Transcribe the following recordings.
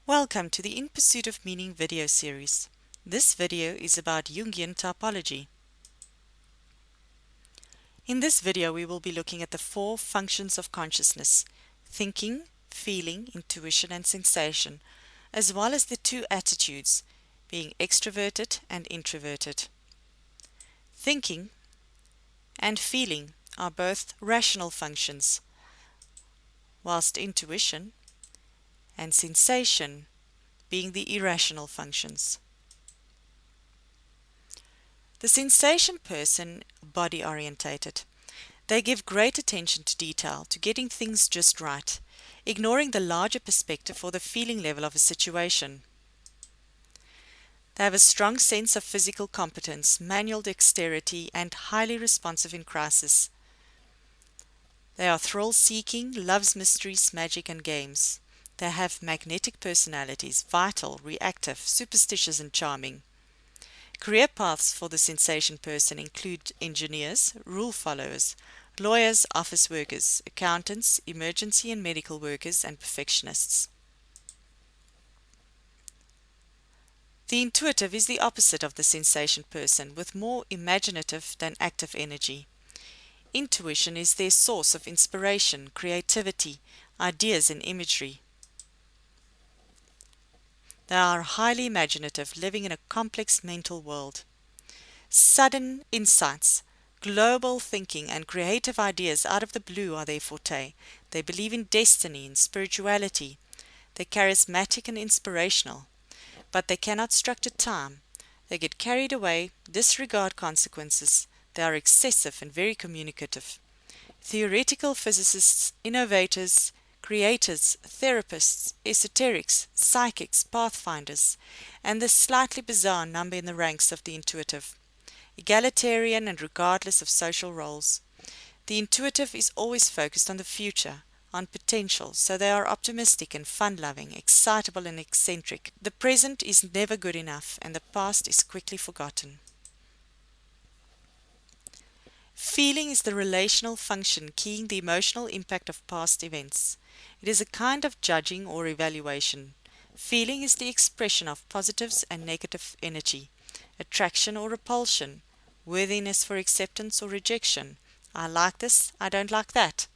Welcome to the In Pursuit of Meaning video series. This video is about Jungian typology. In this video we will be looking at the four functions of consciousness: thinking, feeling, intuition and sensation, as well as the two attitudes, being extroverted and introverted. Thinking and feeling are both rational functions, whilst intuition and sensation being the irrational functions. The sensation person body orientated. They give great attention to detail, to getting things just right, ignoring the larger perspective or the feeling level of a situation. They have a strong sense of physical competence, manual dexterity, and highly responsive in crisis. They are thrill-seeking, loves mysteries, magic, and games. They have magnetic personalities, vital, reactive, superstitious, and charming. Career paths for the sensation person include engineers, rule followers, lawyers, office workers, accountants, emergency and medical workers, and perfectionists. The intuitive is the opposite of the sensation person, with more imaginative than active energy. Intuition is their source of inspiration, creativity, ideas, and imagery. They are highly imaginative, living in a complex mental world. Sudden insights, global thinking, and creative ideas out of the blue are their forte. They believe in destiny and spirituality. They're charismatic and inspirational, but they cannot structure time. They get carried away, disregard consequences. They are excessive and very communicative. Theoretical physicists, innovators, creators, therapists, esoterics, psychics, pathfinders, and the slightly bizarre number in the ranks of the intuitive. Egalitarian and regardless of social roles. The intuitive is always focused on the future, on potential, so they are optimistic and fun-loving, excitable and eccentric. The present is never good enough, and the past is quickly forgotten. Feeling is the relational function keying the emotional impact of past events. It is a kind of judging or evaluation. Feeling is the expression of positives and negative energy, attraction or repulsion, worthiness for acceptance or rejection. I like this, I don't like that.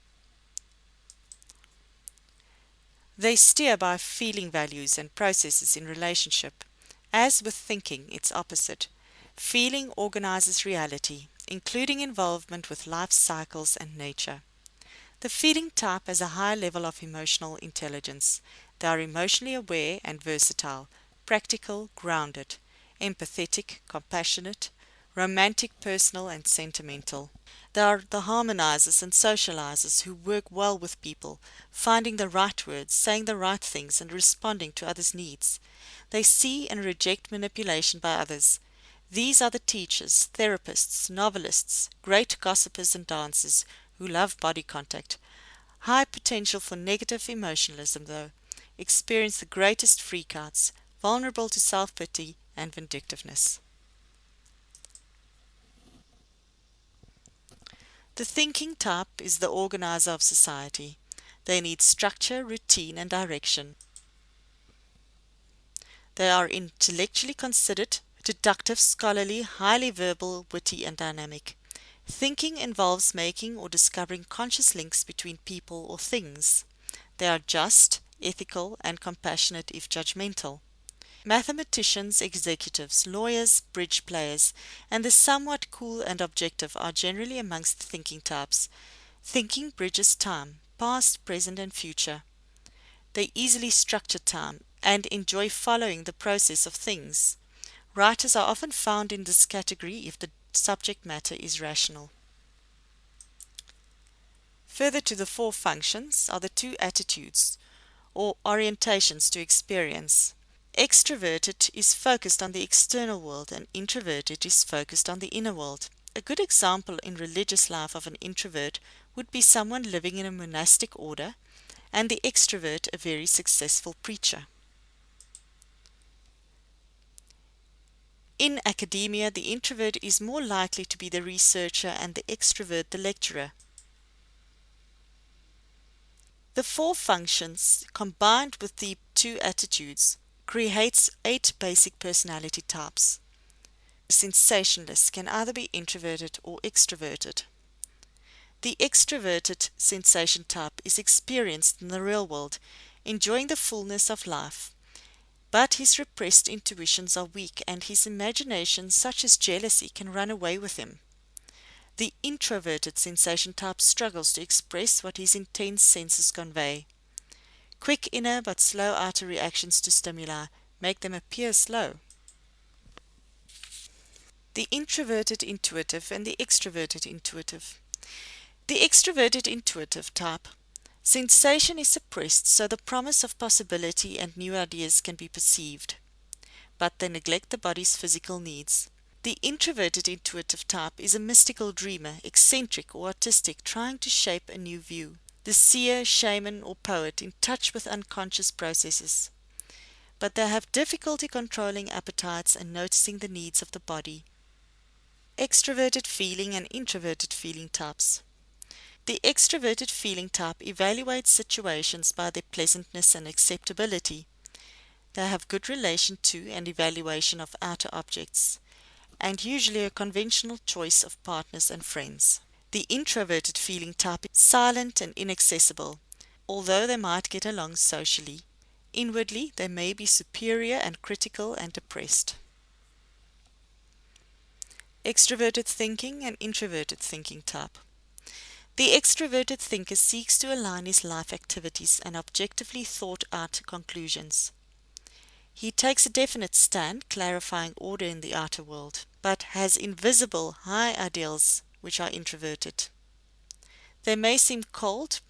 They steer by feeling values and processes in relationship. As with thinking, it's opposite. Feeling organizes reality, including involvement with life cycles and nature. The feeling type has a high level of emotional intelligence. They are emotionally aware and versatile, practical, grounded, empathetic, compassionate, romantic, personal, and sentimental. They are the harmonizers and socializers who work well with people, finding the right words, saying the right things, and responding to others' needs. They see and reject manipulation by others. These are the teachers, therapists, novelists, great gossipers and dancers who love body contact. High potential for negative emotionalism, though. Experience the greatest freakouts, vulnerable to self-pity and vindictiveness. The thinking type is the organizer of society. They need structure, routine, and direction. They are intellectually considered, deductive, scholarly, highly verbal, witty, and dynamic. Thinking involves making or discovering conscious links between people or things. They are just, ethical, and compassionate if judgmental. Mathematicians, executives, lawyers, bridge players, and the somewhat cool and objective are generally amongst the thinking types. Thinking bridges time, past, present, and future. They easily structure time and enjoy following the process of things. Writers are often found in this category if the subject matter is rational. Further to the four functions are the two attitudes, or orientations to experience. Extroverted is focused on the external world and introverted is focused on the inner world. A good example in religious life of an introvert would be someone living in a monastic order and the extrovert a very successful preacher. In academia, the introvert is more likely to be the researcher and the extrovert the lecturer. The four functions, combined with the two attitudes creates 8 basic personality types. Sensationalists can either be introverted or extroverted. The extroverted sensation type is experienced in the real world, enjoying the fullness of life, but his repressed intuitions are weak and his imagination, such as jealousy, can run away with him. The introverted sensation type struggles to express what his intense senses convey. Quick inner but slow outer reactions to stimuli make them appear slow. The introverted intuitive and the extroverted intuitive. The extroverted intuitive type sensation is suppressed so the promise of possibility and new ideas can be perceived, but they neglect the body's physical needs. The introverted intuitive type is a mystical dreamer, eccentric or artistic, trying to shape a new view. The seer, shaman or poet in touch with unconscious processes, but they have difficulty controlling appetites and noticing the needs of the body. Extroverted feeling and introverted feeling types. The extroverted feeling type evaluates situations by their pleasantness and acceptability. They have good relation to and evaluation of outer objects, and usually a conventional choice of partners and friends. The introverted feeling type is silent and inaccessible. Although they might get along socially, inwardly they may be superior and critical and depressed. Extroverted thinking and introverted thinking type. The extroverted thinker seeks to align his life activities and objectively thought out conclusions. He takes a definite stand, clarifying order in the outer world, but has invisible high ideals which are introverted. They may seem cold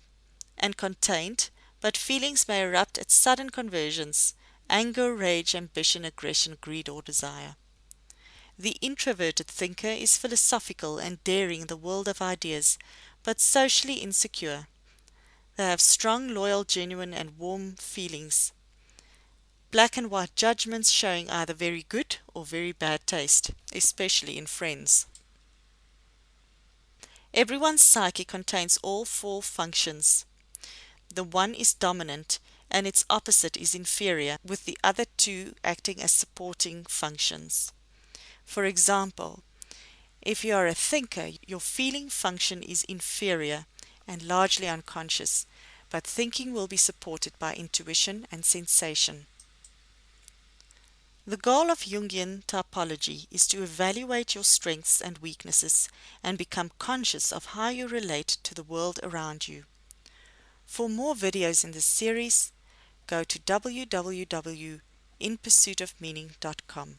and contained, but feelings may erupt at sudden conversions: anger, rage, ambition, aggression, greed, or desire. The introverted thinker is philosophical and daring in the world of ideas, but socially insecure. They have strong, loyal, genuine, and warm feelings. Black and white judgments showing either very good or very bad taste, especially in friends. Everyone's psyche contains all 4 functions. The one is dominant and its opposite is inferior, with the other 2 acting as supporting functions. For example, if you are a thinker, your feeling function is inferior and largely unconscious, but thinking will be supported by intuition and sensation. The goal of Jungian typology is to evaluate your strengths and weaknesses and become conscious of how you relate to the world around you. For more videos in this series, go to www.inpursuitofmeaning.com.